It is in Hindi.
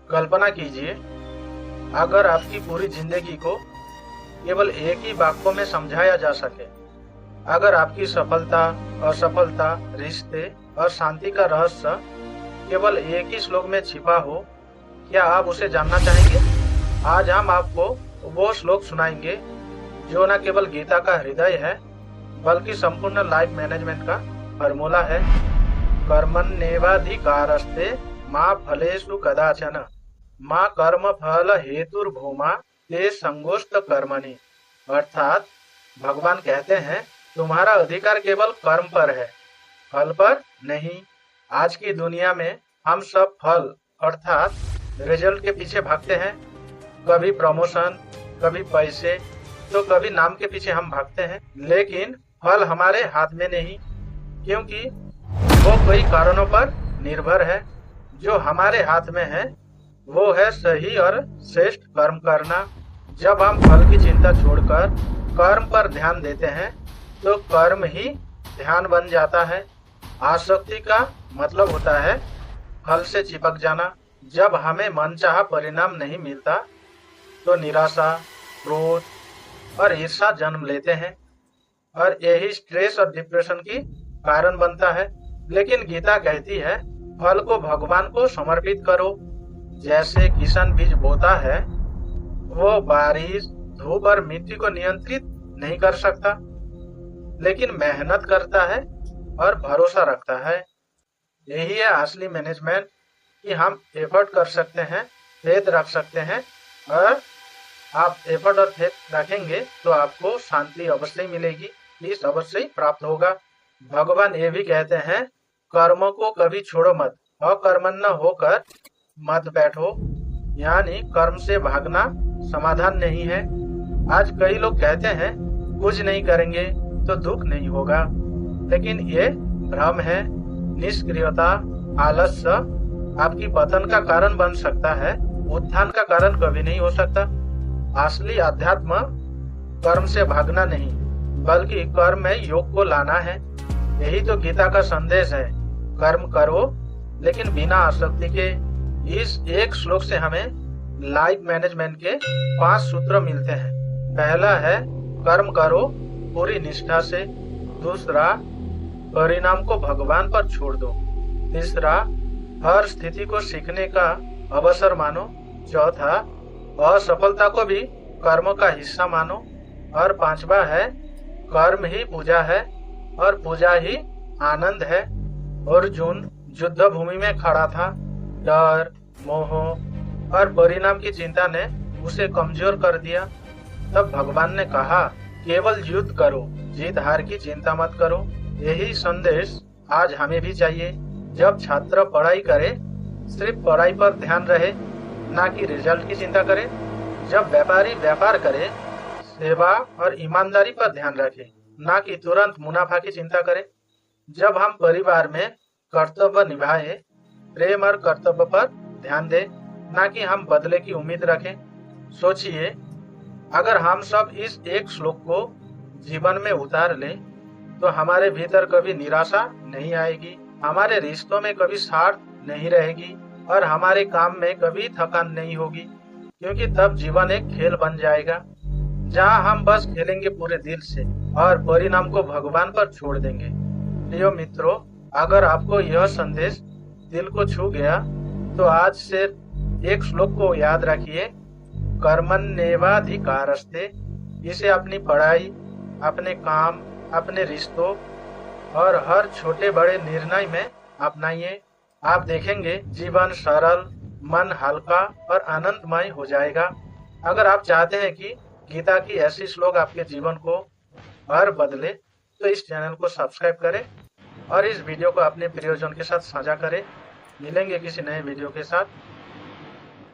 कल्पना कीजिए, अगर आपकी पूरी जिंदगी को केवल एक ही वाक्य में समझाया जा सके, अगर आपकी सफलता, असफलता, रिश्ते और शांति का रहस्य केवल एक ही श्लोक में छिपा हो, क्या आप उसे जानना चाहेंगे? आज हम आपको वो श्लोक सुनाएंगे जो न केवल गीता का हृदय है, बल्कि संपूर्ण लाइफ मैनेजमेंट का फॉर्मूला है। कर्मण्येवाधिकारस्ते माँ फलेषु कदाचन माँ कर्म फल हेतुर्भूमा ते संगोष्ठ कर्मणि। अर्थात भगवान कहते हैं, तुम्हारा अधिकार केवल कर्म पर है, फल पर नहीं। आज की दुनिया में हम सब फल अर्थात रिजल्ट के पीछे भागते हैं। कभी प्रमोशन, कभी पैसे, तो कभी नाम के पीछे हम भागते हैं, लेकिन फल हमारे हाथ में नहीं, क्योंकि वो कई कारणों पर निर्भर है। जो हमारे हाथ में है वो है सही और श्रेष्ठ कर्म करना। जब हम फल की चिंता छोड़कर कर्म पर ध्यान देते हैं तो कर्म ही ध्यान बन जाता है। आसक्ति का मतलब होता है फल से चिपक जाना। जब हमें मनचाहा परिणाम नहीं मिलता तो निराशा, क्रोध और ईर्ष्या जन्म लेते हैं, और यही स्ट्रेस और डिप्रेशन की कारण बनता है। लेकिन गीता कहती है, फल को भगवान को समर्पित करो। जैसे किसान बीज बोता है, वो बारिश, धूप और मिट्टी को नियंत्रित नहीं कर सकता, लेकिन मेहनत करता है और भरोसा रखता है। यही है असली मैनेजमेंट, कि हम एफर्ट कर सकते हैं, फेथ रख सकते हैं, और आप एफर्ट और फेथ रखेंगे तो आपको शांति अवश्य ही मिलेगी, पीस अवश्य ही प्राप्त होगा। भगवान ये भी कहते हैं, कर्मों को कभी छोड़ो मत, अकर्मण्य होकर मत बैठो। यानी कर्म से भागना समाधान नहीं है। आज कई लोग कहते हैं, कुछ नहीं करेंगे तो दुख नहीं होगा, लेकिन ये भ्रम है। निष्क्रियता, आलस्य आपकी पतन का कारण बन सकता है, उत्थान का कारण कभी नहीं हो सकता। असली अध्यात्म कर्म से भागना नहीं, बल्कि कर्म में योग को लाना है। यही तो गीता का संदेश है, कर्म करो लेकिन बिना आसक्ति के। इस एक श्लोक से हमें लाइफ मैनेजमेंट के 5 सूत्र मिलते हैं। पहला है, कर्म करो पूरी निष्ठा से। दूसरा, परिणाम को भगवान पर छोड़ दो। तीसरा, हर स्थिति को सीखने का अवसर मानो। चौथा, असफलता को भी कर्म का हिस्सा मानो। और पांचवा है, कर्म ही पूजा है और पूजा ही आनंद है। अर्जुन युद्ध भूमि में खड़ा था। डर, मोह और परिणाम की चिंता ने उसे कमजोर कर दिया। तब भगवान ने कहा, केवल युद्ध करो, जीत हार की चिंता मत करो। यही संदेश आज हमें भी चाहिए। जब छात्र पढ़ाई करे, सिर्फ पढ़ाई पर ध्यान रहे, ना कि रिजल्ट की चिंता करे। जब व्यापारी व्यापार करे, सेवा और ईमानदारी पर ध्यान रखे, ना कि तुरंत मुनाफा की चिंता करे। जब हम परिवार में कर्तव्य निभाए, प्रेम और कर्तव्य पर ध्यान दें, ना कि हम बदले की उम्मीद रखें। सोचिए, अगर हम सब इस एक श्लोक को जीवन में उतार लें तो हमारे भीतर कभी निराशा नहीं आएगी, हमारे रिश्तों में कभी स्वार्थ नहीं रहेगी, और हमारे काम में कभी थकान नहीं होगी। क्योंकि तब जीवन एक खेल बन जाएगा, जहां हम बस खेलेंगे पूरे दिल से और परिणाम को भगवान पर छोड़ देंगे। प्रिय मित्रों, अगर आपको यह संदेश दिल को छू गया तो आज से एक श्लोक को याद रखिए, कर्मण्येवाधिकारस्ते। इसे अपनी पढ़ाई, अपने काम, अपने रिश्तों और हर छोटे बड़े निर्णय में अपनाइए। आप देखेंगे जीवन सरल, मन हल्का और आनंदमय हो जाएगा। अगर आप चाहते हैं कि गीता की ऐसी श्लोक आपके जीवन को और बदले, तो इस चैनल को सब्सक्राइब करें और इस वीडियो को अपने प्रियजन के साथ साझा करें। मिलेंगे किसी नए वीडियो के साथ।